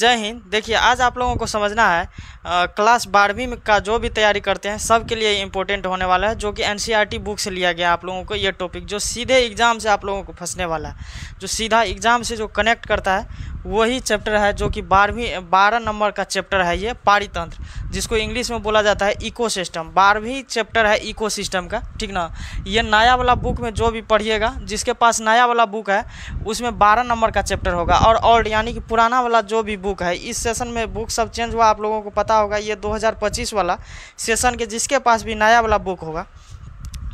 जय हिंद। देखिए आज आप लोगों को समझना है क्लास 12वीं में का जो भी तैयारी करते हैं सब के लिए इम्पोर्टेंट होने वाला है, जो कि एनसीईआरटी बुक से लिया गया आप लोगों को ये टॉपिक, जो सीधे एग्ज़ाम से आप लोगों को फंसने वाला है, जो सीधा एग्ज़ाम से जो कनेक्ट करता है वही चैप्टर है, जो कि 12 नंबर का चैप्टर है ये पारितंत्र, जिसको इंग्लिश में बोला जाता है इकोसिस्टम। 12वीं चैप्टर है इकोसिस्टम का, ठीक ना। ये नया वाला बुक में जो भी पढ़िएगा, जिसके पास नया वाला बुक है उसमें 12 नंबर का चैप्टर होगा, और ओल्ड यानी कि पुराना वाला जो भी बुक है, इस सेशन में बुक सब चेंज हुआ, आप लोगों को पता होगा। ये 2025 वाला सेशन के जिसके पास भी नया वाला बुक होगा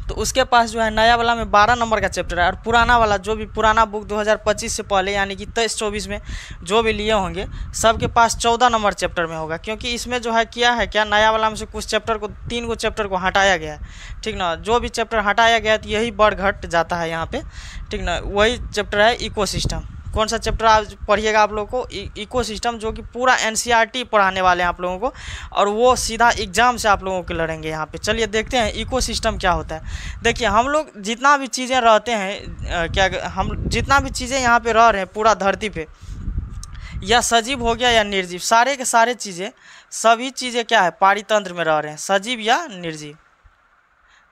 तो उसके पास जो है नया वाला में 12 नंबर का चैप्टर है, और पुराना वाला जो भी पुराना बुक 2025 से पहले यानी कि 23-24 में जो भी लिए होंगे सबके पास 14 नंबर चैप्टर में होगा, क्योंकि इसमें जो है किया है क्या, नया वाला में से कुछ चैप्टर को 3 चैप्टर को हटाया गया है, ठीक ना। जो भी चैप्टर हटाया गया है तो यही बढ़ घट जाता है यहाँ पे, ठीक ना। वही चैप्टर है इकोसिस्टम। कौन सा चैप्टर आज पढ़िएगा आप लोगों को, इकोसिस्टम, जो कि पूरा एनसीईआरटी पढ़ाने वाले हैं आप लोगों को, और वो सीधा एग्जाम से आप लोगों को लड़ेंगे यहाँ पे। चलिए देखते हैं इकोसिस्टम क्या होता है। देखिए हम लोग जितना भी चीज़ें रहते हैं, हम जितना भी चीज़ें यहाँ पे रह रहे हैं पूरा धरती पे, या सजीव हो गया या निर्जीव, सारे के सारे चीज़ें सभी चीज़ें क्या है, पारितंत्र में रह रहे हैं, सजीव या निर्जीव।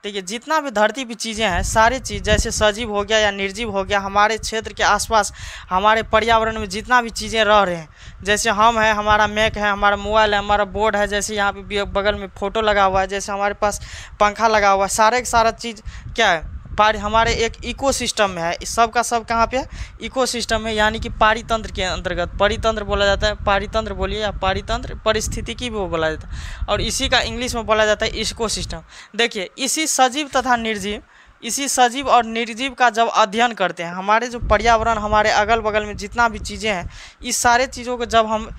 देखिए जितना भी धरती पे चीज़ें हैं, सारी चीज़ जैसे सजीव हो गया या निर्जीव हो गया, हमारे क्षेत्र के आसपास हमारे पर्यावरण में जितना भी चीज़ें रह रहे हैं, जैसे हम है, हमारा मैक है, हमारा मोबाइल है, हमारा बोर्ड है, जैसे यहाँ पे बगल में फ़ोटो लगा हुआ है, जैसे हमारे पास पंखा लगा हुआ है, सारे का सारा चीज़ क्या है, हमारे एक इकोसिस्टम में है। सब का सब कहाँ पे है, इकोसिस्टम में, यानी कि पारितंत्र के अंतर्गत। परितंत्र बोला जाता है, पारितंत्र बोलिए या पारितंत्र, परिस्थितिकी भी वो बोला जाता है, और इसी का इंग्लिश में बोला जाता है इकोसिस्टम। देखिए इसी सजीव तथा निर्जीव, इसी सजीव और निर्जीव का जब अध्ययन करते हैं, हमारे जो पर्यावरण, हमारे अगल बगल में जितना भी चीज़ें हैं, इस सारे चीज़ों को जब हम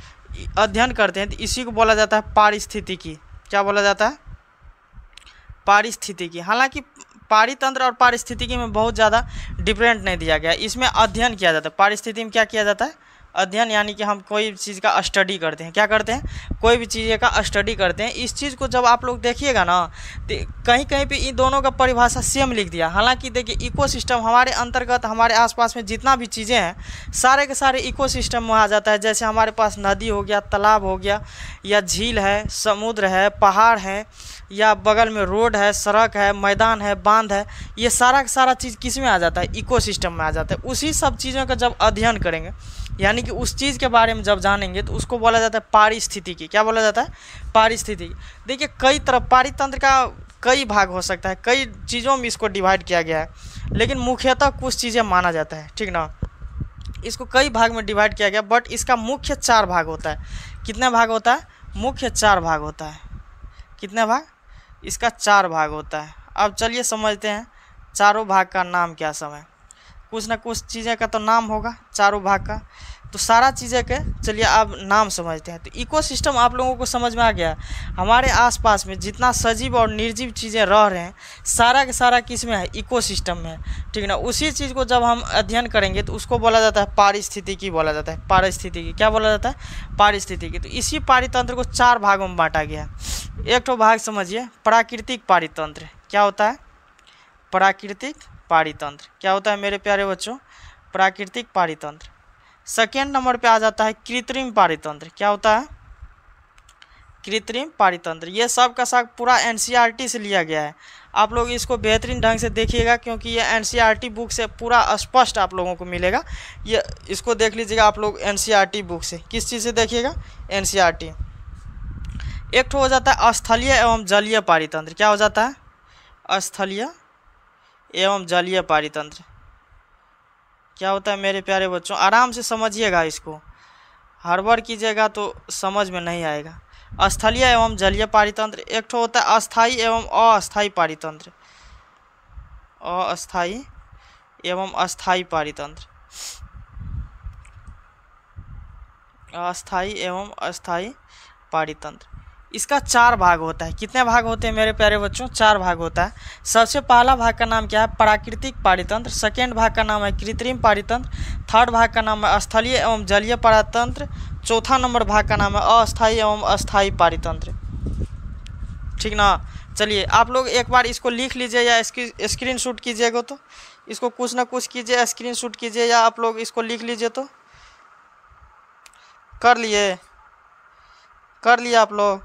अध्ययन करते हैं तो इसी को बोला जाता है पारिस्थितिकी। क्या बोला जाता है, पारिस्थितिकी। हालांकि पारितंत्र और पारिस्थितिकी में बहुत ज़्यादा डिफरेंट नहीं दिया गया, इसमें अध्ययन किया जाता है। पारिस्थितिकी में क्या किया जाता है, अध्ययन, यानी कि हम कोई चीज़ का स्टडी करते हैं। क्या करते हैं, कोई भी चीज़ का स्टडी करते हैं। इस चीज़ को जब आप लोग देखिएगा ना, तो कहीं कहीं पे इन दोनों का परिभाषा सेम लिख दिया। हालांकि देखिए इकोसिस्टम हमारे अंतर्गत, हमारे आसपास में जितना भी चीज़ें हैं सारे के सारे इकोसिस्टम में आ जाता है। जैसे हमारे पास नदी हो गया, तालाब हो गया, या झील है, समुद्र है, पहाड़ है, या बगल में रोड है, सड़क है, मैदान है, बांध है, ये सारा का सारा चीज़ किस में आ जाता है, इकोसिस्टम में आ जाता है। उसी सब चीज़ों का जब अध्ययन करेंगे, यानी कि उस चीज़ के बारे में जब जानेंगे, तो उसको बोला जाता है पारिस्थितिकी। क्या बोला जाता है, पारिस्थितिकी। देखिए कई तरह पारितंत्र का कई भाग हो सकता है, कई चीज़ों में इसको डिवाइड किया गया है, लेकिन मुख्यतः कुछ चीज़ें माना जाता है, ठीक ना। इसको कई भाग में डिवाइड किया गया, बट इसका मुख्य 4 भाग होता है। कितने भाग होता है, मुख्य 4 भाग होता है। कितने भाग, इसका 4 भाग होता है। अब चलिए समझते हैं चारों भाग का नाम क्या सब है। कुछ ना कुछ चीज़ें का तो नाम होगा चारों भाग का, तो सारा चीज़ें के चलिए अब नाम समझते हैं। तो इकोसिस्टम आप लोगों को समझ में आ गया, हमारे आसपास में जितना सजीव और निर्जीव चीज़ें रह रहे हैं सारा के सारा किस में है, इकोसिस्टम में है, ठीक ना। उसी चीज़ को जब हम अध्ययन करेंगे तो उसको बोला जाता है पारिस्थितिकी, बोला जाता है पारिस्थितिकी। क्या बोला जाता है, पारिस्थितिकी। तो इसी पारितंत्र को 4 भागों में बांटा गया है। एक तो भाग समझिए प्राकृतिक पारितंत्र। क्या होता है, प्राकृतिक पारितंत्र। क्या होता है मेरे प्यारे बच्चों, प्राकृतिक पारितंत्र। सेकेंड नंबर पे आ जाता है कृत्रिम पारितंत्र। क्या होता है, कृत्रिम पारितंत्र। ये सब का सब पूरा एनसीईआरटी से लिया गया है। आप लोग इसको बेहतरीन ढंग से देखिएगा, क्योंकि ये एनसीईआरटी बुक से पूरा स्पष्ट आप लोगों को मिलेगा। ये इसको देख लीजिएगा आप लोग एनसीईआरटी बुक से। किस चीज़ से देखिएगा, एनसीईआरटी। एक तो हो जाता है स्थलीय एवं जलीय पारितंत्र। क्या हो जाता है, स्थलीय एवं जलीय पारितंत्र। क्या होता है मेरे प्यारे बच्चों, आराम से समझिएगा, इसको हड़बड़ कीजिएगा तो समझ में नहीं आएगा। स्थलीय एवं जलीय पारितंत्र। एक तो होता है अस्थाई एवं अस्थाई पारितंत्र। अस्थाई एवं अस्थाई पारितंत्र। अस्थाई एवं अस्थाई पारितंत्र। इसका 4 भाग होता है। कितने भाग होते हैं मेरे प्यारे बच्चों, 4 भाग होता है। सबसे पहला भाग का नाम क्या है, प्राकृतिक पारितंत्र। सेकेंड भाग का नाम है कृत्रिम पारितंत्र। थर्ड भाग का नाम है स्थलीय एवं जलीय पारितंत्र। चौथा नंबर भाग का नाम है अस्थाई एवं अस्थाई पारितंत्र, ठीक ना। चलिए आप लोग एक बार इसको लिख लीजिए या स्क्रीनशॉट कीजिएगा, तो इसको कुछ ना कुछ कीजिए, स्क्रीनशॉट कीजिए या आप लोग इसको लिख लीजिए। तो कर लिए आप लोग।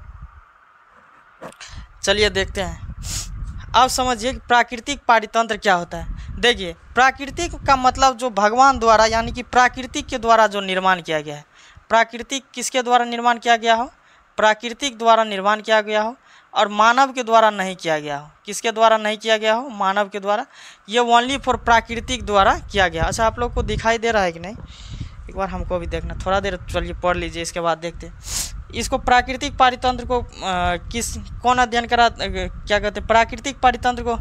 चलिए देखते हैं। अब समझिए कि प्राकृतिक पारितंत्र क्या होता है। देखिए, प्राकृतिक का मतलब जो भगवान द्वारा यानी कि प्राकृतिक के द्वारा जो निर्माण किया गया है। प्राकृतिक किसके द्वारा निर्माण किया गया हो? प्राकृतिक द्वारा निर्माण किया गया हो और मानव के द्वारा नहीं किया गया हो। किसके द्वारा नहीं किया गया हो? मानव के द्वारा। ये ओनली फॉर प्राकृतिक द्वारा किया गया। अच्छा, आप लोग को दिखाई दे रहा है कि नहीं? एक बार हमको भी देखना, थोड़ा देर चलिए पढ़ लीजिए, इसके बाद देखते हैं इसको। प्राकृतिक पारितंत्र को कौन अध्ययन करा, क्या कहते हैं, प्राकृतिक पारितंत्र को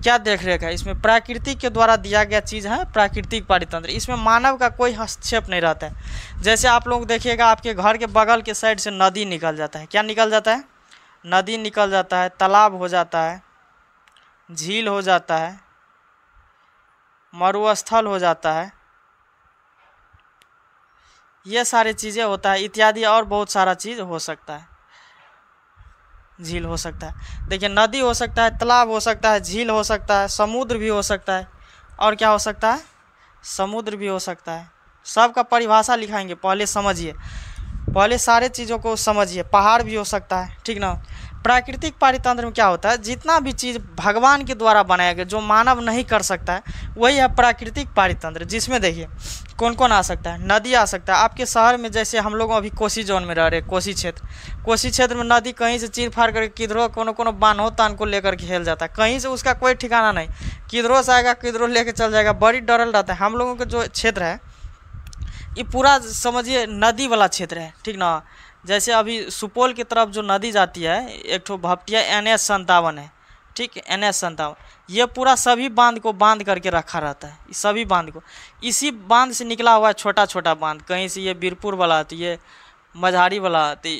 क्या देख रेख है? इसमें प्रकृति के द्वारा दिया गया चीज़ है प्राकृतिक पारितंत्र। इसमें मानव का कोई हस्तक्षेप नहीं रहता है। जैसे आप लोग देखिएगा, आपके घर के बगल के साइड से नदी निकल जाता है। क्या निकल जाता है? नदी निकल जाता है, तालाब हो जाता है, झील हो जाता है, मरुस्थल हो जाता है, ये सारी चीज़ें होता है इत्यादि, और बहुत सारा चीज़ हो सकता है। झील हो सकता है, देखिए नदी हो सकता है, तालाब हो सकता है, झील हो सकता है, समुद्र भी हो सकता है, और क्या हो सकता है? समुद्र भी हो सकता है। सबका परिभाषा लिखाएंगे, पहले समझिए, पहले सारे चीज़ों को समझिए। पहाड़ भी हो सकता है, ठीक ना। प्राकृतिक पारितंत्र में क्या होता है? जितना भी चीज़ भगवान के द्वारा बनाया गया, जो मानव नहीं कर सकता है, वही है प्राकृतिक पारितंत्र। जिसमें देखिए कौन कौन आ सकता है? नदी आ सकता है। आपके शहर में जैसे हम लोग अभी कोसी जोन में रह रहे, कोसी क्षेत्र में नदी कहीं से चीर फाड़ करके किधरों कोनो बान्हो तान को लेकर के हेल जाता है। कहीं से उसका कोई ठिकाना नहीं, किधरों से आएगा किधरों लेके चल जाएगा, बड़ी डरल रहता है। हम लोगों का जो क्षेत्र है ये पूरा समझिए नदी वाला क्षेत्र है, ठीक ना। जैसे अभी सुपौल की तरफ जो नदी जाती है, एक ठो भपटिया NH57 है, ठीक है, NH57, ये पूरा सभी बांध को बांध करके रखा रहता है। सभी बांध को इसी बांध से निकला हुआ है, छोटा छोटा बांध। कहीं से ये बीरपुर वाला, तो ये मझारी वाला, तो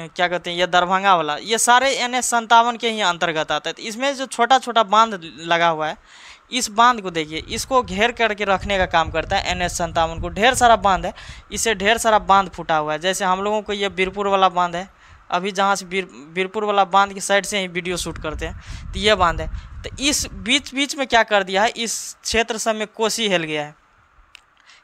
क्या कहते हैं ये दरभंगा वाला, ये सारे NH57 के ही अंतर्गत आता है। तो इसमें जो छोटा छोटा बांध लगा हुआ है, इस बांध को देखिए, इसको घेर करके रखने का काम करता है NH57 को। ढेर सारा बांध है, इससे ढेर सारा बांध फूटा हुआ है। जैसे हम लोगों को ये बीरपुर वाला बांध है, अभी जहाँ से बीरपुर वाला बांध की साइड से ही वीडियो शूट करते हैं, तो ये बांध है। तो इस बीच में क्या कर दिया है, इस क्षेत्र सब में कोसी हिल गया है।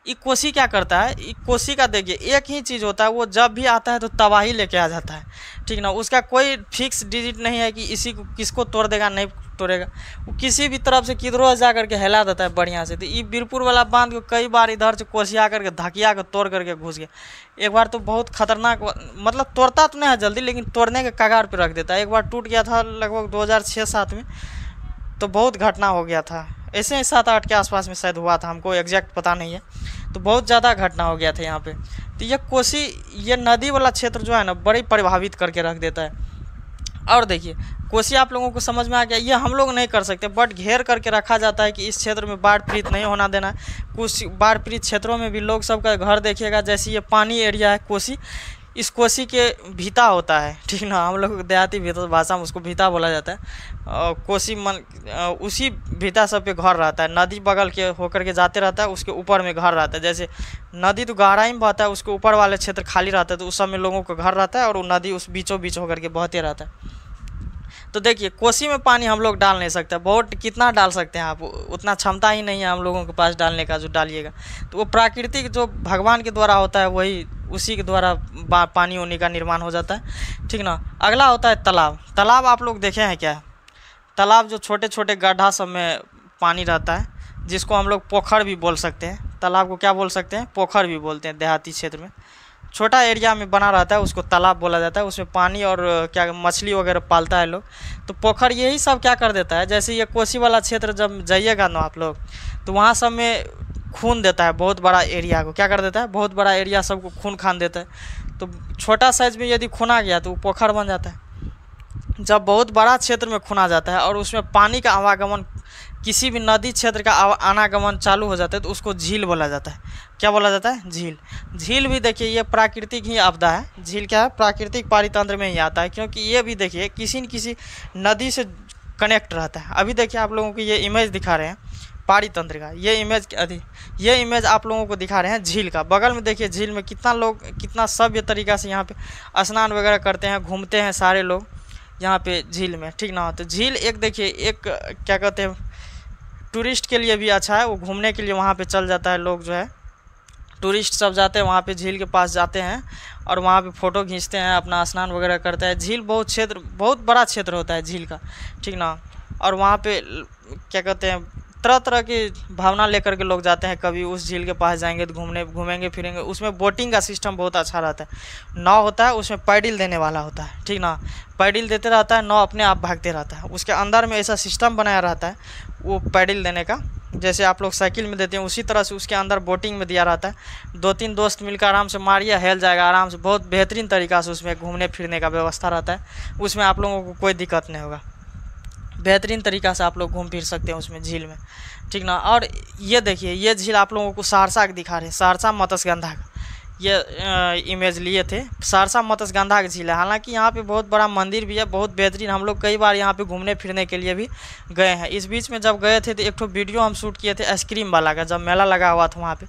ये कोसी क्या करता है? ये कोसी का देखिए एक ही चीज़ होता है, वो जब भी आता है तो तबाही लेके आ जाता है, ठीक ना। उसका कोई फिक्स डिजिट नहीं है कि इसी को किसको तोड़ देगा नहीं तोड़ेगा, वो किसी भी तरफ से किधरों जा करके हिला देता है बढ़िया से। तो ये बीरपुर वाला बांध को कई बार इधर से कोसी आकर के धकिया कर तोड़ करके घुस गया। एक बार तो बहुत खतरनाक, मतलब तोड़ता तो नहीं है जल्दी, लेकिन तोड़ने के कगार पर रख देता है। एक बार टूट गया था लगभग 2006-07 में, तो बहुत घटना हो गया था। ऐसे ही 7-8 के आसपास में शायद हुआ था, हमको एग्जैक्ट पता नहीं है। तो बहुत ज़्यादा घटना हो गया था यहाँ पे। तो ये कोसी, ये नदी वाला क्षेत्र जो है ना, बड़ी प्रभावित करके रख देता है। और देखिए कोसी आप लोगों को समझ में आ गया, ये हम लोग नहीं कर सकते, बट घेर करके रखा जाता है कि इस क्षेत्र में बाढ़ पीड़ित नहीं होना देना है। कुछ बाढ़ पीड़ित क्षेत्रों में भी लोग सबका घर देखिएगा, जैसे ये पानी एरिया है कोसी, इस कोसी के भीता होता है, ठीक ना। हम लोग देहाती भाषा में उसको भीता बोला जाता है। कोसी उसी भीता सब पे घर रहता है, नदी बगल के होकर के जाते रहता है, उसके ऊपर में घर रहता है। जैसे नदी तो गहराई में बहता है, उसके ऊपर वाले क्षेत्र खाली रहता है, तो उस सब में लोगों का घर रहता है, और वो नदी उस बीचों बीच होकर के बहते रहता है। तो देखिए कोसी में पानी हम लोग डाल नहीं सकते, बहुत कितना डाल सकते हैं आप, उतना क्षमता ही नहीं है हम लोगों के पास डालने का, जो डालिएगा। तो वो प्राकृतिक जो भगवान के द्वारा होता है, वही उसी के द्वारा पानी होने का निर्माण हो जाता है, ठीक ना। अगला होता है तालाब। तालाब आप लोग देखे हैं क्या? तालाब जो छोटे छोटे गड्ढा सब में पानी रहता है, जिसको हम लोग पोखर भी बोल सकते हैं। तालाब को क्या बोल सकते हैं? पोखर भी बोलते हैं। देहाती क्षेत्र में छोटा एरिया में बना रहता है, उसको तालाब बोला जाता है। उसमें पानी और क्या मछली वगैरह पालता है लोग। तो पोखर यही सब क्या कर देता है, जैसे ये कोसी वाला क्षेत्र जब जाइएगा ना आप लोग, तो वहाँ सब में खून देता है, बहुत बड़ा एरिया को क्या कर देता है, बहुत बड़ा एरिया सबको खून खान देता है। तो छोटा साइज में यदि खूना गया तो वो पोखर बन जाता है। जब बहुत बड़ा क्षेत्र में खूना जाता है और उसमें पानी का आवागमन, किसी भी नदी क्षेत्र का आनागमन चालू हो जाता है, तो उसको झील बोला जाता है। क्या बोला जाता है? झील। झील भी देखिए ये प्राकृतिक ही आपदा है। झील क्या है? प्राकृतिक पारितंत्र में ही आता है, क्योंकि ये भी देखिए किसी न किसी नदी से कनेक्ट रहता है। अभी देखिए आप लोगों को ये इमेज दिखा रहे हैं पारितंत्र का, ये इमेज आप लोगों को दिखा रहे हैं झील का। बगल में देखिए झील में कितना लोग कितना सभ्य तरीक़ा से यहाँ पे स्नान वगैरह करते हैं, घूमते हैं सारे लोग यहाँ पे झील में, ठीक ना। तो झील एक देखिए एक क्या कहते हैं, टूरिस्ट के लिए भी अच्छा है, वो घूमने के लिए वहाँ पे चल जाता है लोग जो है। टूरिस्ट सब जाते हैं वहाँ पे, झील के पास जाते हैं और वहाँ पे फ़ोटो खींचते हैं, अपना स्नान वगैरह करते हैं। झील बहुत बड़ा क्षेत्र होता है झील का, ठीक ना। और वहाँ पे क्या कहते हैं, तरह तरह की भावना लेकर के लोग जाते हैं। कभी उस झील के पास जाएंगे तो घूमेंगे फिरेंगे। उसमें बोटिंग का सिस्टम बहुत अच्छा रहता है। नाव होता है, उसमें पैडल देने वाला होता है, ठीक ना। पैडल देते रहता है, नाव अपने आप भागते रहता है। उसके अंदर में ऐसा सिस्टम बनाया रहता है वो पैडल देने का, जैसे आप लोग साइकिल में देते हैं उसी तरह से उसके अंदर बोटिंग में दिया रहता है। 2-3 दोस्त मिलकर आराम से मारिए, हेल जाएगा आराम से। बहुत बेहतरीन तरीक़ा से उसमें घूमने फिरने का व्यवस्था रहता है। उसमें आप लोगों को कोई दिक्कत नहीं होगा, बेहतरीन तरीक़ा से आप लोग घूम फिर सकते हैं उसमें झील में, ठीक ना। और ये देखिए, ये झील आप लोगों को सहरसा का दिखा रहे हैं, सहरसा मत्स्यगंधा का ये इमेज लिए थे। सहरसा मत्स्यगंधा की झील है। हालांकि यहाँ पे बहुत बड़ा मंदिर भी है, बहुत बेहतरीन। हम लोग कई बार यहाँ पे घूमने फिरने के लिए भी गए हैं। इस बीच में जब गए थे तो एक ठो वीडियो हम शूट किए थे आइसक्रीम वाला का, जब मेला लगा हुआ था वहाँ पे,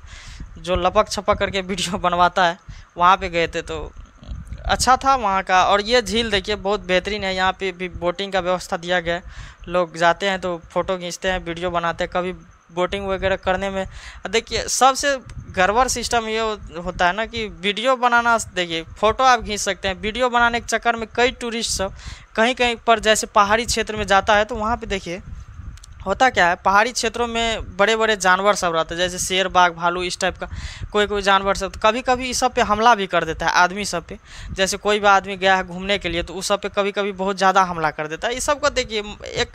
जो लपक छपक करके वीडियो बनवाता है, वहाँ पे गए थे तो अच्छा था वहाँ का। और ये झील देखिए बहुत बेहतरीन है। यहाँ पे भी बोटिंग का व्यवस्था दिया गया है। लोग जाते हैं तो फ़ोटो खींचते हैं, वीडियो बनाते हैं। कभी बोटिंग वगैरह करने में देखिए सबसे गड़बड़ सिस्टम ये होता है ना कि वीडियो बनाना, देखिए फ़ोटो आप खींच सकते हैं, वीडियो बनाने के चक्कर में कई टूरिस्ट सब कहीं कहीं पर जैसे पहाड़ी क्षेत्र में जाता है तो वहाँ पे देखिए होता क्या है, पहाड़ी क्षेत्रों में बड़े बड़े जानवर सब रहते हैं, जैसे शेर बाघ भालू इस टाइप का कोई जानवर सब। कभी कभी इस सब पे हमला भी कर देता है आदमी सब पे। जैसे कोई भी आदमी गया है घूमने के लिए तो उस सब पे कभी कभी बहुत ज़्यादा हमला कर देता है। इस सब को देखिए, एक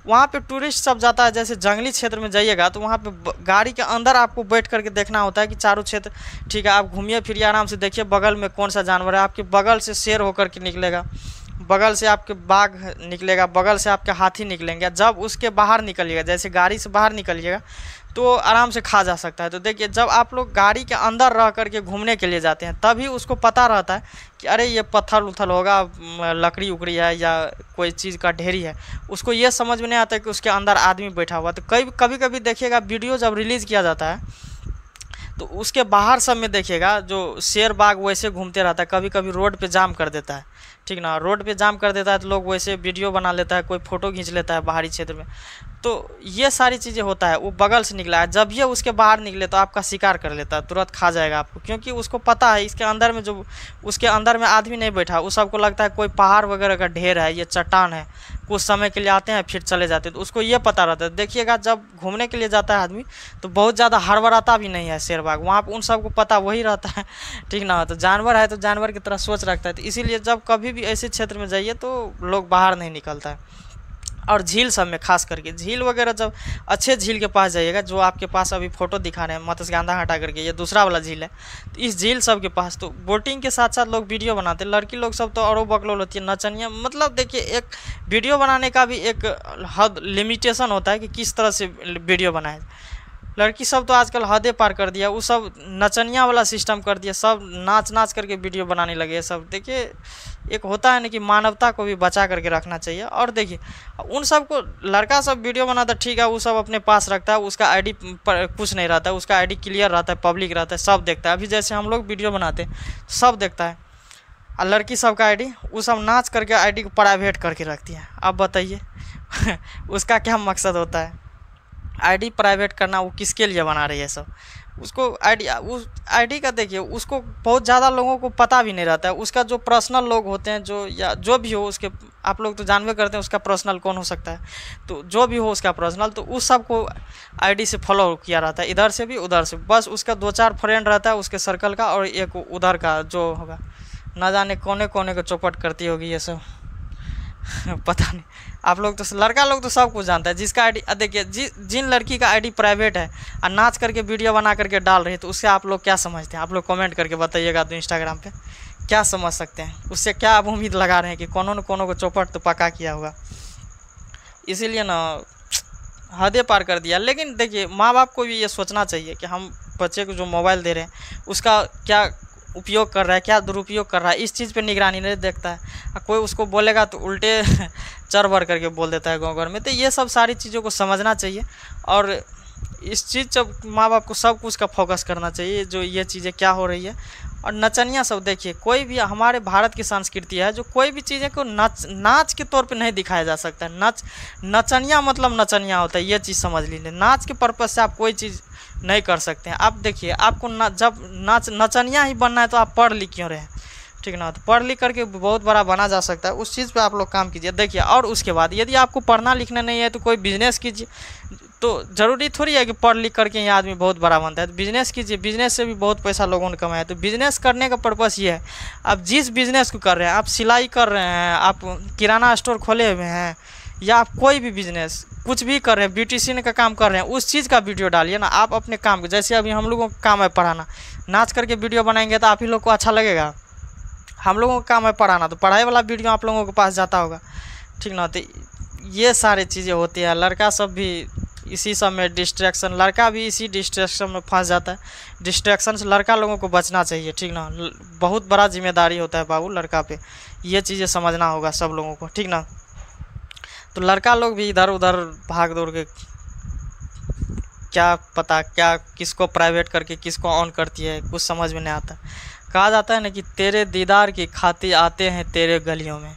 वहाँ पे टूरिस्ट सब जाता है, जैसे जंगली क्षेत्र में जाइएगा तो वहाँ पे गाड़ी के अंदर आपको बैठ करके देखना होता है कि चारों क्षेत्र ठीक है। आप घूमिए फिरिए आराम से, देखिए बगल में कौन सा जानवर है। आपके बगल से शेर होकर के निकलेगा, बगल से आपके बाघ निकलेगा, बगल से आपके हाथी निकलेंगे। जब उसके बाहर निकलिएगा, जैसे गाड़ी से बाहर निकलिएगा तो आराम से खा जा सकता है। तो देखिए जब आप लोग गाड़ी के अंदर रह करके घूमने के लिए जाते हैं तभी उसको पता रहता है कि अरे ये पत्थर उथल होगा, लकड़ी उकड़ी है या कोई चीज़ का ढेरी है। उसको ये समझ में नहीं आता कि उसके अंदर आदमी बैठा हुआ। तो कभी कभी देखिएगा वीडियो जब रिलीज़ किया जाता है तो उसके बाहर सब में देखिएगा जो शेर बाघ वैसे घूमते रहता है। कभी कभी रोड पे जाम कर देता है, ठीक ना। रोड पे जाम कर देता है तो लोग वैसे वीडियो बना लेता है, कोई फ़ोटो खींच लेता है बाहरी क्षेत्र में। तो ये सारी चीज़ें होता है। वो बगल से निकला है, जब ये उसके बाहर निकले तो आपका शिकार कर लेता है, तुरंत खा जाएगा आपको, क्योंकि उसको पता है इसके अंदर में जो उसके अंदर में आदमी नहीं बैठा। उस सबको लगता है कोई पहाड़ वगैरह का ढेर है, ये चट्टान है, कुछ समय के लिए आते हैं फिर चले जाते हैं। तो उसको ये पता रहता है। देखिएगा जब घूमने के लिए जाता है आदमी तो बहुत ज़्यादा हड़बड़ाता भी नहीं है शेर बाघ, वहाँ पर उन सबको पता वही रहता है, ठीक ना। तो जानवर है तो जानवर की तरह सोच रखता है। तो इसीलिए जब कभी भी ऐसे क्षेत्र में जाइए तो लोग बाहर नहीं निकलता है। और झील सब में खास करके झील वगैरह, जब अच्छे झील के पास जाइएगा, जो आपके पास अभी फ़ोटो दिखा रहे हैं मत्स्यगंधा हटा करके, ये दूसरा वाला झील है, तो इस झील सब के पास तो बोटिंग के साथ साथ लोग वीडियो बनाते हैं। लड़की लोग सब तो और बकलोल होती है, नचनिया। मतलब देखिए एक वीडियो बनाने का भी एक हद लिमिटेशन होता है कि किस तरह से वीडियो बनाए। लड़की सब तो आजकल हदें पार कर दिया, वो सब नचनिया वाला सिस्टम कर दिया, सब नाच करके वीडियो बनाने लगे सब। देखिए एक होता है ना कि मानवता को भी बचा करके रखना चाहिए। और देखिए उन सब को लड़का सब वीडियो बनाता ठीक है, वो सब अपने पास रखता है, उसका आईडी पर कुछ नहीं रहता है, उसका आईडी क्लियर रहता है, पब्लिक रहता है, सब देखता है। अभी जैसे हम लोग वीडियो बनाते हैं सब देखता है। और लड़की सब का आईडी वो सब नाच करके आईडी को प्राइवेट करके रखती है। अब बताइए उसका क्या मकसद होता है? आईडी प्राइवेट करना वो किसके लिए बना रही है सब? उसको उस आईडी का देखिए, उसको बहुत ज़्यादा लोगों को पता भी नहीं रहता है। उसका जो पर्सनल लोग होते हैं, जो या जो भी हो उसके, आप लोग तो जानवे करते हैं उसका पर्सनल कौन हो सकता है, तो जो भी हो उसका पर्सनल, तो उस सब को आईडी से फॉलो किया रहता है, इधर से भी उधर से। बस उसका 2-4 फ्रेंड रहता है उसके सर्कल का, और एक उधर का जो होगा, ना जाने कोने कोने को चौपट करती होगी ये सब पता नहीं। आप लोग तो, लड़का लोग तो सब कुछ जानता है। जिसका आईडी देखिए, जिन लड़की का आईडी प्राइवेट है और नाच करके वीडियो बना करके डाल रही है, तो उससे आप लोग क्या समझते हैं? आप लोग कमेंट करके बताइएगा। तो इंस्टाग्राम पे क्या समझ सकते हैं उससे? क्या आप उम्मीद लगा रहे हैं कि कोनो न कोनो को चौपट तो पक्का किया होगा? इसीलिए ना हदें पार कर दिया। लेकिन देखिए माँ बाप को भी ये सोचना चाहिए कि हम बच्चे को जो मोबाइल दे रहे हैं उसका क्या उपयोग कर रहा है, क्या दुरुपयोग कर रहा है, इस चीज़ पे निगरानी नहीं देखता है। कोई उसको बोलेगा तो उल्टे चर भर करके बोल देता है गाँव घर में। तो ये सब सारी चीज़ों को समझना चाहिए, और इस चीज़ जब माँ बाप को सब कुछ का फोकस करना चाहिए जो ये चीज़ें क्या हो रही है। और नचनिया सब देखिए, कोई भी हमारे भारत की संस्कृति है जो कोई भी चीज़ें को नाच के तौर पे नहीं दिखाया जा सकता है। नचनिया मतलब नचनिया होता है, ये चीज़ समझ लीजिए। नाच के पर्पज़ से आप कोई चीज़ नहीं कर सकते हैं। आप देखिए, आपको जब नचनिया ही बनना है तो आप पढ़ लिख क्यों रहे हैं, ठीक ना। तो पढ़ लिख करके बहुत बड़ा बना जा सकता है, उस चीज़ पे आप लोग काम कीजिए। देखिए, और उसके बाद यदि आपको पढ़ना लिखना नहीं है तो कोई बिजनेस कीजिए। तो ज़रूरी थोड़ी है कि पढ़ लिख करके ही आदमी बहुत बड़ा बनता है। तो बिजनेस कीजिए, बिजनेस से भी बहुत पैसा लोगों ने कमाया। तो बिजनेस करने का पर्पस ये है, आप जिस बिजनेस को कर रहे हैं, आप सिलाई कर रहे हैं, आप किराना स्टोर खोले हुए हैं, या आप कोई भी बिजनेस कुछ भी कर रहे हैं, ब्यूटिशियन का काम कर रहे हैं, उस चीज़ का वीडियो डालिए ना। आप अपने काम को, जैसे अभी हम लोगों का काम है पढ़ाना, नाच करके वीडियो बनाएंगे तो आप ही लोग को अच्छा लगेगा। हम लोगों का काम है पढ़ाना, तो पढ़ाई वाला वीडियो आप लोगों के पास जाता होगा, ठीक ना। तो ये सारी चीज़ें होती है। लड़का सब भी इसी सब में डिस्ट्रैक्शन, लड़का भी इसी डिस्ट्रैक्शन में फंस जाता है। डिस्ट्रैक्शन से लड़का लोगों को बचना चाहिए, ठीक ना। बहुत बड़ा जिम्मेदारी होता है बाबू लड़का पे, ये चीज़ें समझना होगा सब लोगों को, ठीक ना। तो लड़का लोग भी इधर उधर भाग दौड़ के, क्या पता क्या किसको प्राइवेट करके किसको ऑन करती है, कुछ समझ में नहीं आता। कहा जाता है ना कि तेरे दीदार की खातिर आते हैं तेरे गलियों में,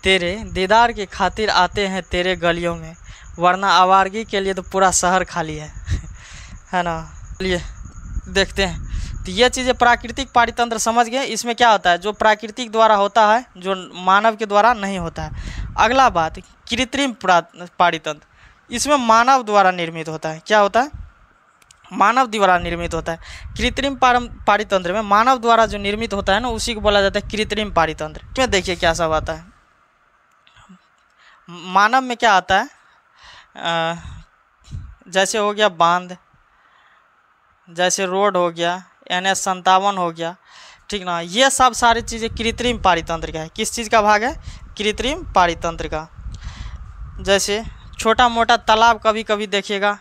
तेरे दीदार की खातिर आते हैं तेरे गलियों में, वरना आवारगी के लिए तो पूरा शहर खाली है ना। चलिए देखते हैं। तो ये चीज़ें प्राकृतिक पारितंत्र समझ गए। इसमें क्या होता है, जो प्राकृतिक द्वारा होता है, जो मानव के द्वारा नहीं होता है। अगला बात, कृत्रिम पारितंत्र, इसमें मानव द्वारा निर्मित होता है। क्या होता है, मानव द्वारा निर्मित होता है। कृत्रिम पारितंत्र में मानव द्वारा जो निर्मित होता है ना, उसी को बोला जाता है कृत्रिम पारितंत्र। इसमें देखिए क्या सब आता है। मानव में क्या आता है, जैसे हो गया बांध, जैसे रोड हो गया, NH57 हो गया, ठीक ना। ये सब सारी चीज़ें कृत्रिम पारितंत्र का है। किस चीज़ का भाग है, कृत्रिम पारितंत्र का। जैसे छोटा मोटा तालाब कभी कभी देखिएगा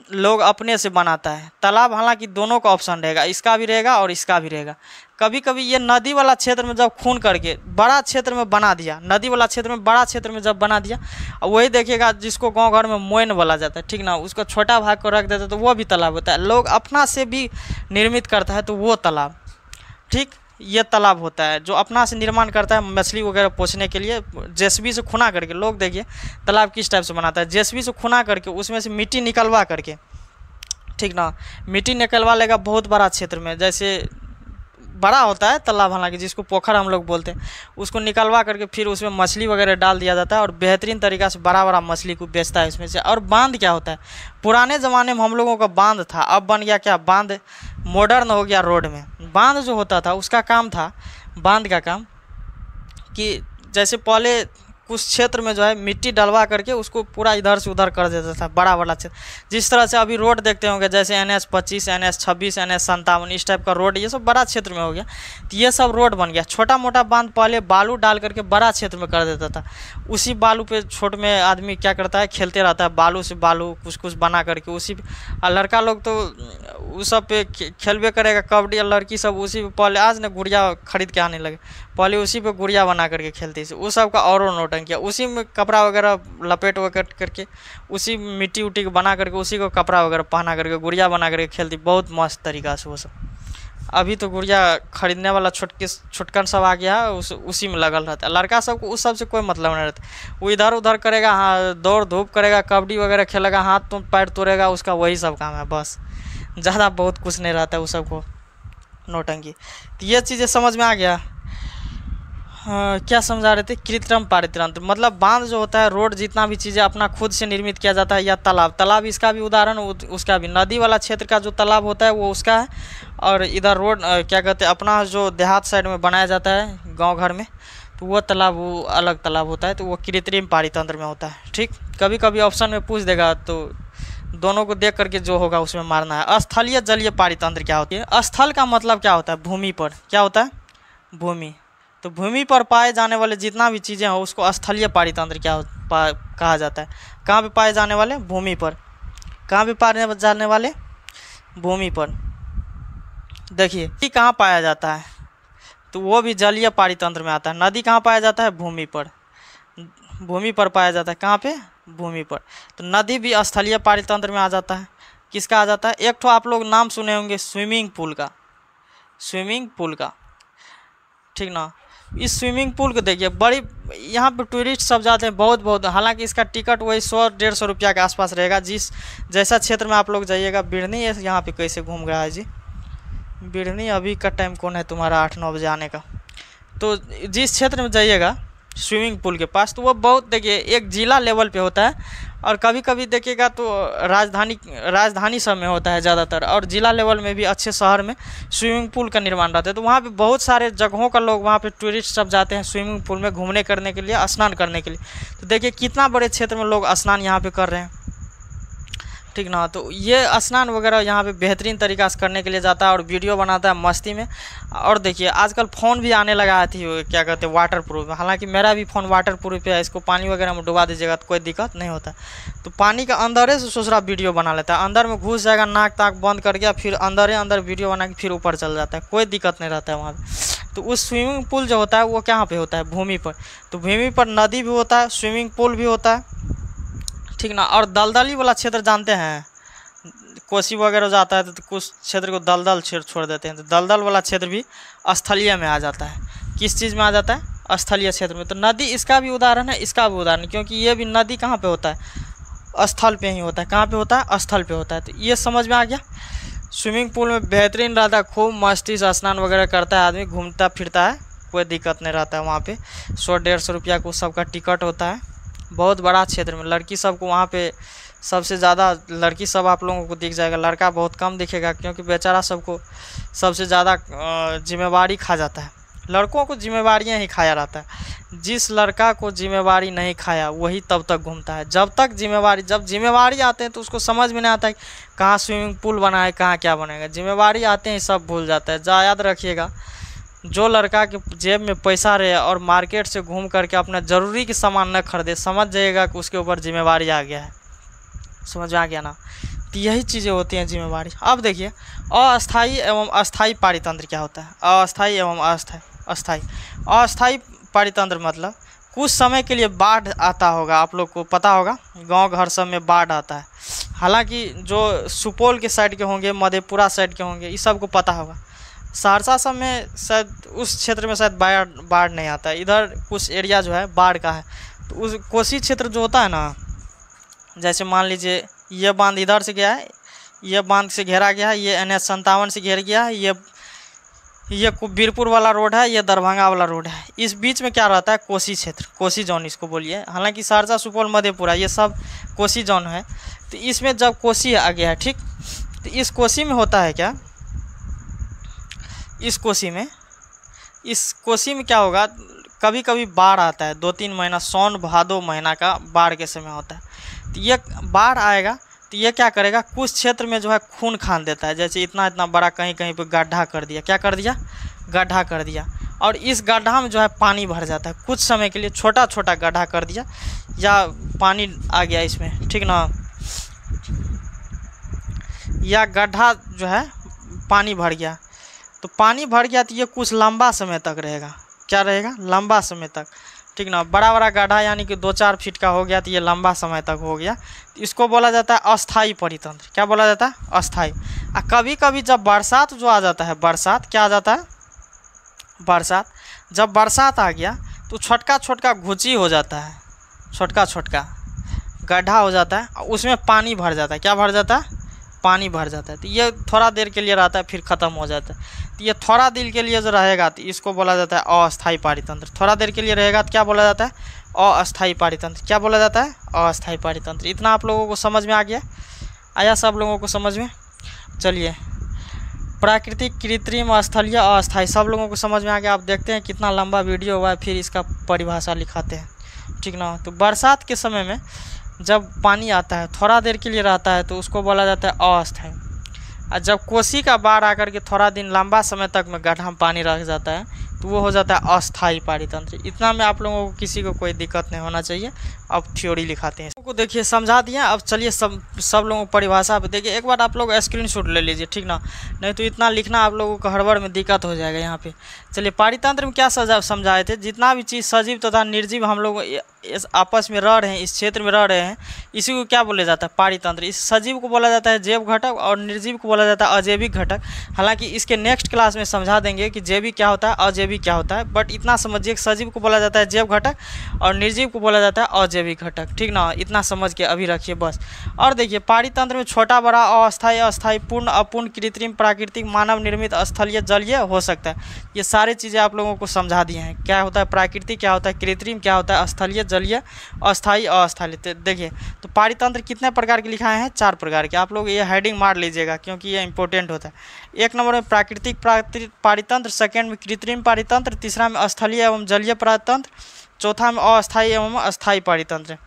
लोग अपने से बनाता है तालाब, हालांकि दोनों का ऑप्शन रहेगा, इसका भी रहेगा और इसका भी रहेगा। कभी कभी ये नदी वाला क्षेत्र में जब खून करके बड़ा क्षेत्र में बना दिया, नदी वाला क्षेत्र में बड़ा क्षेत्र में जब बना दिया, वही देखिएगा जिसको गांव घर में मोइन बोला जाता है, ठीक ना, उसको छोटा भाग को रख देता है तो वो भी तालाब होता है। लोग अपना से भी निर्मित करता है तो वो तालाब, ठीक, ये तालाब होता है जो अपना से निर्माण करता है मछली वगैरह पोसने के लिए। जेसीबी से खुना करके, लोग देखिए तालाब किस टाइप से बनाता है, जेसीबी से खुना करके उसमें से मिट्टी निकलवा करके, ठीक ना, मिट्टी निकलवा लेगा बहुत बड़ा क्षेत्र में, जैसे बड़ा होता है तालाब, हालांकि जिसको पोखर हम लोग बोलते हैं, उसको निकलवा करके फिर उसमें मछली वगैरह डाल दिया जाता है और बेहतरीन तरीक़ा से बड़ा बड़ा मछली को बेचता है इसमें से। और बांध क्या होता है, पुराने ज़माने में हम लोगों का बांध था, अब बन गया क्या, बांध मॉडर्न हो गया रोड में। बांध जो होता था उसका काम था, बांध का काम कि जैसे पहले कुछ क्षेत्र में जो है मिट्टी डलवा करके उसको पूरा इधर से उधर कर देता था, बड़ा बड़ा क्षेत्र। जिस तरह से अभी रोड देखते होंगे, जैसे NH25, NH26, NH57, इस टाइप का रोड, ये सब बड़ा क्षेत्र में हो गया। तो ये सब रोड बन गया। छोटा मोटा बांध पहले बालू डाल करके बड़ा क्षेत्र में कर देता था, उसी बालू पे छोट में आदमी क्या करता है, खेलते रहता है, बालू से बालू कुछ कुछ बना करके उसी। लड़का लोग तो उस सब पे खेलबे करेगा, कबड्डी, और लड़की सब उसी पे पहले, आज ने गुड़िया खरीद के आने लगे, पहले उसी पे गुड़िया बना करके खेलती थी। उस सब का और नोटंकिया, उसी में कपड़ा वगैरह लपेट वपेट करके, उसी मिट्टी उट्टी को बना करके उसी को कपड़ा वगैरह पहना करके गुड़िया बना करके खेलती, बहुत मस्त तरीक़ा से वो सब। अभी तो गुड़िया खरीदने वाला छुटकन सब आ गया है, उसी में लगल रहता है। लड़का सब को उस सब से कोई मतलब नहीं रहता, वो इधर उधर करेगा, हाँ दौड़ धूप करेगा, कबड्डी वगैरह खेलेगा, हाथ तो पैर तोड़ेगा, उसका वही सब काम है बस, ज़्यादा बहुत कुछ नहीं रहता है उस सब को, नोटंकी। तो ये चीज़ें समझ में आ गया। क्या समझा रहे थे, कृत्रिम पारितंत्र मतलब बांध जो होता है, रोड, जितना भी चीज़ें अपना खुद से निर्मित किया जाता है, या तालाब इसका भी उदाहरण, उसका भी नदी वाला क्षेत्र का जो तालाब होता है वो उसका है। और इधर रोड क्या कहते हैं, अपना जो देहात साइड में बनाया जाता है गांव घर में, तो वो तालाब वो अलग तालाब होता है, तो वो कृत्रिम पारितंत्र में होता है, ठीक। कभी कभी ऑप्शन में पूछ देगा तो दोनों को देख करके जो होगा उसमें मारना है। स्थलीय जलीय पारितंत्र क्या होती है, स्थल का मतलब क्या होता है, भूमि पर, क्या होता है, भूमि। तो भूमि पर पाए जाने वाले जितना भी चीज़ें हो उसको स्थलीय पारितंत्र कहा जाता है। कहाँ पे पाए जाने वाले, भूमि पर। कहाँ पे पाए जाने वाले, भूमि पर। देखिए नदी कहाँ पाया जाता है, तो वो भी जलीय पारितंत्र में आता है। नदी कहाँ पाया जाता है, भूमि पर, भूमि पर पाया जाता है। कहाँ पे, भूमि पर। तो नदी भी स्थलीय पारितंत्र में आ जाता है। किसका आ जाता है, एक तो आप लोग नाम सुने होंगे स्विमिंग पूल का, स्विमिंग पूल का, ठीक ना। इस स्विमिंग पूल को देखिए, बड़ी यहाँ पे टूरिस्ट सब जाते हैं बहुत। हालांकि इसका टिकट वही 100-150 रुपया के आसपास रहेगा। जैसा क्षेत्र में आप लोग जाइएगा। बिढ़नी है, यहाँ पे कैसे घूम रहा है जी बिढ़नी, अभी का टाइम कौन है तुम्हारा 8-9 बजे आने का। तो जिस क्षेत्र में जाइएगा स्विमिंग पूल के पास, तो वो बहुत देखिए एक जिला लेवल पे होता है, और कभी कभी देखिएगा तो राजधानी सब में होता है ज़्यादातर, और ज़िला लेवल में भी अच्छे शहर में स्विमिंग पूल का निर्माण रहता है। तो वहाँ पे बहुत सारे जगहों का लोग वहाँ पे टूरिस्ट सब जाते हैं स्विमिंग पूल में घूमने करने के लिए, स्नान करने के लिए। तो देखिए कितना बड़े क्षेत्र में लोग स्नान यहाँ पे कर रहे हैं, ठीक ना। तो ये स्नान वगैरह यहाँ पे बेहतरीन तरीक़ा से करने के लिए जाता है और वीडियो बनाता है मस्ती में। और देखिए आजकल फ़ोन भी आने लगा थी, क्या कहते हैं, वाटर प्रूफ। हालांकि मेरा भी फ़ोन वाटर प्रूफ है, इसको पानी वगैरह में डुबा दीजिएगा तो कोई दिक्कत नहीं होता। तो पानी का अंदर से दूसरा वीडियो बना लेता है, अंदर में घुस जाएगा, नाक ताक बंद कर गया, फिर अंदर वीडियो बना के फिर ऊपर चल जाता है, कोई दिक्कत नहीं रहता है वहाँ पर। तो उस स्विमिंग पूल जो होता है वो कहाँ पर होता है, भूमि पर। तो भूमि पर नदी भी होता है, स्विमिंग पूल भी होता है, ठीक ना। और दलदली वाला क्षेत्र जानते हैं, कोसी वगैरह जाता है तो कुछ क्षेत्र को दलदल छोड़ देते हैं। तो दलदल वाला क्षेत्र भी स्थलीय में आ जाता है। किस चीज़ में आ जाता है, स्थलीय क्षेत्र में। तो नदी इसका भी उदाहरण है, इसका भी उदाहरण, क्योंकि ये भी नदी कहाँ पे होता है, स्थल पे ही होता है। कहाँ पे होता है, स्थल पे होता है। तो ये समझ में आ गया। स्विमिंग पूल में बेहतरीन रहता है, खूब मस्ती से स्नान वगैरह करता है आदमी, घूमता फिरता है, कोई दिक्कत नहीं रहता है वहाँ पे। 100-150 रुपया को सबका टिकट होता है। बहुत बड़ा क्षेत्र में लड़की सबको वहाँ पे सबसे ज़्यादा लड़की सब आप लोगों को दिख जाएगा, लड़का बहुत कम दिखेगा, क्योंकि बेचारा सबको सबसे ज़्यादा जिम्मेवारी खा जाता है। लड़कों को जिम्मेवारियाँ ही खाया रहता है। जिस लड़का को जिम्मेवारी नहीं खाया वही तब तक घूमता है। जब जिम्मेवारी आते हैं तो उसको समझ में नहीं आता है कहाँ स्विमिंग पूल बना है, कहाँ क्या बनेगा। जिम्मेवारी आते हैं सब भूल जाता है। याद रखिएगा, जो लड़का के जेब में पैसा रहे और मार्केट से घूम करके अपना ज़रूरी के सामान न खरीदे, समझ जाइएगा कि उसके ऊपर जिम्मेवारी आ गया है। समझ आ गया ना। तो यही चीज़ें होती हैं जिम्मेवारी। अब देखिए अस्थाई एवं अस्थाई पारितंत्र क्या होता है। अस्थाई एवं अस्थाई पारितंत्र मतलब कुछ समय के लिए बाढ़ आता होगा, आप लोग को पता होगा गांव घर सब में बाढ़ आता है। हालांकि जो सुपौल के साइड के होंगे, मधेपुरा साइड के होंगे, इस सब को पता होगा। सहरसा सब में शायद उस क्षेत्र में शायद बाढ़ नहीं आता है। इधर कुछ एरिया जो है बाढ़ का है। तो उस कोसी क्षेत्र जो होता है ना, जैसे मान लीजिए ये बांध इधर से गया है, ये बांध से घेरा गया है, ये NH 57 से घेर गया है, ये बीरपुर वाला रोड है, ये दरभंगा वाला रोड है। इस बीच में क्या रहता है, कोसी क्षेत्र, कोसी जोन इसको बोलिए। हालांकि सहरसा सुपौल मधेपुरा ये सब कोसी जोन है। तो इसमें जब कोसी आ गया है, ठीक, तो इस कोसी में होता है क्या, इस कोसी में क्या होगा, कभी कभी बाढ़ आता है। 2-3 महीना, सावन भादो महीना का बाढ़ के समय होता है। तो ये बाढ़ आएगा तो ये क्या करेगा, कुछ क्षेत्र में जो है खून खान देता है। जैसे इतना बड़ा कहीं कहीं पे गड्ढा कर दिया, क्या कर दिया, गड्ढा कर दिया, और इस गड्ढा में जो है पानी भर जाता है। कुछ समय के लिए छोटा छोटा गड्ढा कर दिया या पानी आ गया इसमें, ठीक ना, या गड्ढा जो है पानी भर गया। तो पानी भर गया तो ये कुछ लंबा समय तक रहेगा। क्या रहेगा, लंबा समय तक, ठीक ना। बड़ा गड्ढा यानी कि 2-4 फीट का हो गया तो ये लंबा समय तक हो गया। तो इसको बोला जाता है अस्थाई परितंत्र। क्या बोला जाता है, अस्थाई। कभी कभी जब बरसात जो आ जाता है, बरसात क्या आ जाता है, बरसात, जब बरसात आ गया तो छोटका घुची हो जाता है, छोटका गड्ढा हो जाता है, उसमें पानी भर जाता है। क्या भर जाता है, पानी भर जाता है। तो ये थोड़ा देर के लिए रहता है, फिर ख़त्म हो जाता है। तो ये थोड़ा देर के लिए जो रहेगा तो इसको बोला जाता है अस्थाई पारितंत्र। थोड़ा देर के लिए रहेगा तो क्या बोला जाता है, अस्थाई पारितंत्र। क्या बोला जाता है, अस्थाई पारितंत्र। इतना आप लोगों को समझ में आ गया, आया सब लोगों को समझ में। चलिए, प्राकृतिक, कृत्रिम, स्थलीय, अस्थाई सब लोगों को समझ में आ गया। आप देखते हैं कितना लंबा वीडियो हुआ है, फिर इसका परिभाषा लिखाते हैं, ठीक ना। तो बरसात के समय में जब पानी आता है थोड़ा देर के लिए रहता है तो उसको बोला जाता है अस्थाई। और जब कोसी का बाढ़ आकर के थोड़ा दिन लंबा समय तक में गड्ढा में पानी रख जाता है तो वो हो जाता है अस्थाई पारितंत्र। इतना में आप लोगों को किसी को कोई दिक्कत नहीं होना चाहिए। अब थ्योरी लिखाते हैं। को देखिए समझा दिया। अब चलिए सब लोगों को परिभाषा पे देखिए, एक बार आप लोग स्क्रीनशॉट ले लीजिए, ठीक ना, नहीं तो इतना लिखना आप लोगों को हड़बड़ में दिक्कत हो जाएगा यहाँ पे। चलिए पारितंत्र में क्या समझाए थे, जितना भी चीज़ सजीव तथा निर्जीव हम लोग आपस में रह रहे हैं, इस क्षेत्र में रह रहे हैं, इसी को क्या बोला जाता है, पारितंत्र। इस सजीव को बोला जाता है जैव घटक और निर्जीव को बोला जाता है अजैविक घटक। हालांकि इसके नेक्स्ट क्लास में समझा देंगे कि जैविक क्या होता है, अजैविक क्या होता है, बट इतना समझिए कि सजीव को बोला जाता है जैव घटक और निर्जीव को बोला जाता है अजैविक घटक, ठीक ना, इतना समझ के अभी रखिए बस। और देखिए पारितंत्र में छोटा बड़ा, अस्थायी अस्थायी, पूर्ण अपूर्ण, कृत्रिम प्राकृतिक, मानव निर्मित, स्थलीय जलीय हो सकता है। ये सारी चीज़ें आप लोगों को समझा दी हैं, क्या होता है प्राकृतिक, क्या होता है कृत्रिम, क्या होता है स्थलीय जलीय, अस्थायी अस्थायी। देखिए तो पारितंत्र कितने प्रकार के लिखाए हैं, 4 प्रकार के। आप लोग ये हेडिंग मार लीजिएगा क्योंकि ये इंपॉर्टेंट होता है। 1 नंबर में प्राकृतिक पारितंत्र, सेकेंड में कृत्रिम पारितंत्र, तीसरा में स्थलीय एवं जलीय पारितंत्र, चौथा में अस्थायी एवं अस्थायी पारितंत्र।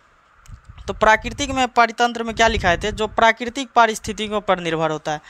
तो प्राकृतिक में पारितंत्र में क्या लिखाए थे, जो प्राकृतिक पारिस्थितियों पर निर्भर होता है,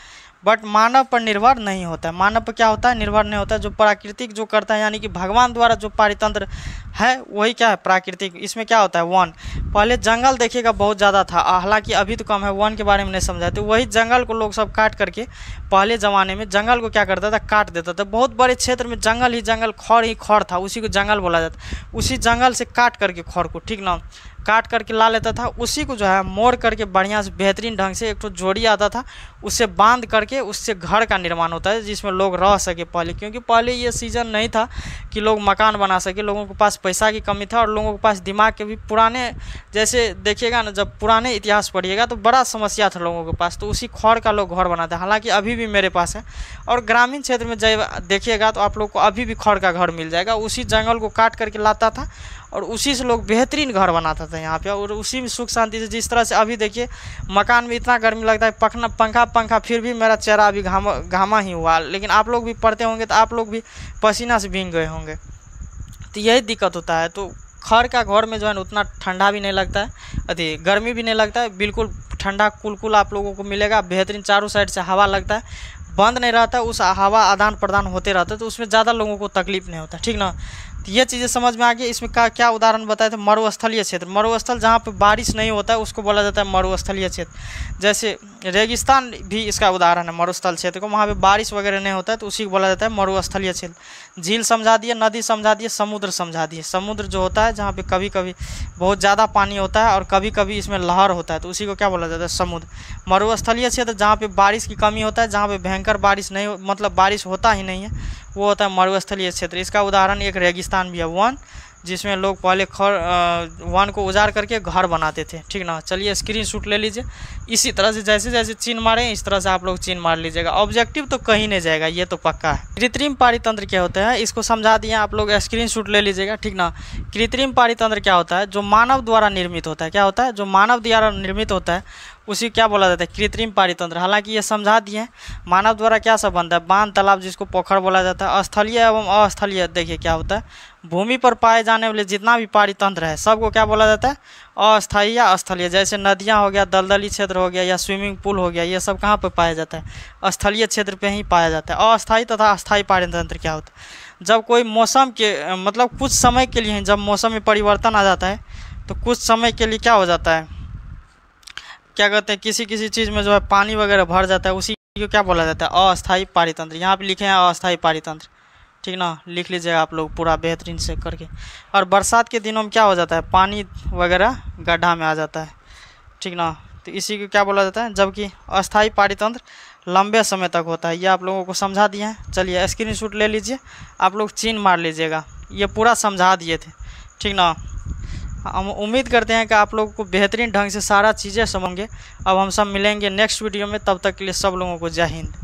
बट मानव पर निर्भर नहीं होता है। मानव पर क्या होता है, निर्भर नहीं होता है। जो प्राकृतिक जो करता है, यानी कि भगवान द्वारा जो पारितंत्र है वही क्या है, प्राकृतिक। इसमें क्या होता है, वन, पहले जंगल देखिएगा बहुत ज़्यादा था, हालांकि अभी तो कम है, वन के बारे में नहीं समझाते। तो वही जंगल को लोग सब काट करके, पहले ज़माने में जंगल को क्या करता था, काट देता था। बहुत बड़े क्षेत्र में जंगल ही जंगल, खौर ही खौर था, उसी को जंगल बोला जाता। उसी जंगल से काट करके खौर को, ठीक ना, काट करके ला लेता था, उसी को जो है मोड़ करके बढ़िया से बेहतरीन ढंग से एक तो जोड़ी आता था, उससे बांध करके उससे घर का निर्माण होता है जिसमें लोग रह सके पहले। क्योंकि पहले ये सीजन नहीं था कि लोग मकान बना सके, लोगों के पास पैसा की कमी था और लोगों के पास दिमाग के भी पुराने, जैसे देखिएगा ना, जब पुराने इतिहास पढ़िएगा तो बड़ा समस्या था लोगों के पास, तो उसी खौर का लोग घर बनाते हैं। हालांकि अभी भी मेरे पास है, और ग्रामीण क्षेत्र में जब देखिएगा तो आप लोग को अभी भी खौर का घर मिल जाएगा। उसी जंगल को काट करके लाता था और उसी से लोग बेहतरीन घर बनाता था यहाँ पे, और उसी में सुख शांति से। जिस तरह से अभी देखिए मकान में इतना गर्मी लगता है, पंखा फिर भी मेरा चेहरा अभी घामा ही हुआ, लेकिन आप लोग भी पढ़ते होंगे तो आप लोग भी पसीना से भीग गए होंगे। तो यही दिक्कत होता है। तो खड़ का घर में जो है ना उतना ठंडा भी नहीं लगता है, अति गर्मी भी नहीं लगता है, बिल्कुल ठंडा कुलकुल आप लोगों को मिलेगा, बेहतरीन चारों साइड से हवा लगता है, बंद नहीं रहता, उस हवा आदान प्रदान होते रहता है, तो उसमें ज़्यादा लोगों को तकलीफ नहीं होता, ठीक ना। तो ये चीज़ें समझ में आ गई। इसमें क्या उदाहरण बताए थे, मरुस्थलीय क्षेत्र। मरुस्थल जहाँ पे बारिश नहीं होता है उसको बोला जाता है मरुस्थलीय क्षेत्र। जैसे रेगिस्तान भी इसका उदाहरण है, मरुस्थल क्षेत्र को, वहाँ पे बारिश वगैरह नहीं होता है तो उसी को बोला जाता है मरुस्थलीय क्षेत्र। झील समझा दिए, नदी समझा दिए, समुद्र समझा दिए। समुद्र जो होता है जहाँ पे कभी कभी बहुत ज़्यादा पानी होता है और कभी कभी इसमें लहर होता है, तो उसी को क्या बोला जाता है, समुद्र। मरुस्थलीय क्षेत्र जहाँ पे बारिश की कमी होता है, जहाँ पे भयंकर बारिश नहीं, मतलब बारिश होता ही नहीं है, वो होता है मरुस्थलीय क्षेत्र। इसका उदाहरण एक रेगिस्तान भी है, वन, जिसमें लोग पहले वन को उजाड़ करके घर बनाते थे, ठीक ना। चलिए स्क्रीनशॉट ले लीजिए। इसी तरह से जैसे जैसे चिन्ह मारें इस तरह से आप लोग चिन्ह मार लीजिएगा, ऑब्जेक्टिव तो कहीं नहीं जाएगा, ये तो पक्का है। कृत्रिम पारितंत्र क्या होता है, इसको समझा दिए, आप लोग स्क्रीनशॉट ले लीजिएगा, ठीक ना। कृत्रिम पारितंत्र क्या होता है, जो मानव द्वारा निर्मित होता है। क्या होता है, जो मानव द्वारा निर्मित होता है उसी क्या बोला जाता है, कृत्रिम पारितंत्र। हालांकि ये समझा दिए मानव द्वारा क्या सब बनता है, बांध, तालाब, जिसको पोखर बोला जाता है। स्थलीय एवं अस्थलीय देखिए क्या होता है, भूमि पर पाए जाने वाले जितना भी पारितंत्र है सबको क्या बोला जाता है, अस्थायी या स्थलीय। जैसे नदियाँ हो गया, दलदली क्षेत्र हो गया, या स्विमिंग पूल हो गया, ये सब कहाँ पर पाया जाता है, स्थलीय क्षेत्र पे ही पाया जाता है। अस्थायी तथा अस्थायी पारितंत्र क्या होता है, जब कोई मौसम के मतलब कुछ समय के लिए, जब मौसम में परिवर्तन आ जाता है तो कुछ समय के लिए क्या हो जाता है, क्या कहते हैं, किसी किसी चीज़ में जो है पानी वगैरह भर जाता है, उसी को क्या बोला जाता है, अस्थायी पारितंत्र। यहाँ पे लिखे हैं अस्थायी पारितंत्र, ठीक ना, लिख लीजिएगा आप लोग पूरा बेहतरीन से करके। और बरसात के दिनों में क्या हो जाता है, पानी वगैरह गड्ढा में आ जाता है, ठीक ना, तो इसी को क्या बोला जाता है। जबकि अस्थायी पारितंत्र लंबे समय तक होता है, ये आप लोगों को समझा दिए हैं। चलिए स्क्रीनशॉट ले लीजिए, आप लोग चिन्ह मार लीजिएगा, ये पूरा समझा दिए थे, ठीक ना। हम उम्मीद करते हैं कि आप लोगों को बेहतरीन ढंग से सारा चीज़ें समझेंगे। अब हम सब मिलेंगे नेक्स्ट वीडियो में, तब तक के लिए सब लोगों को जय हिंद।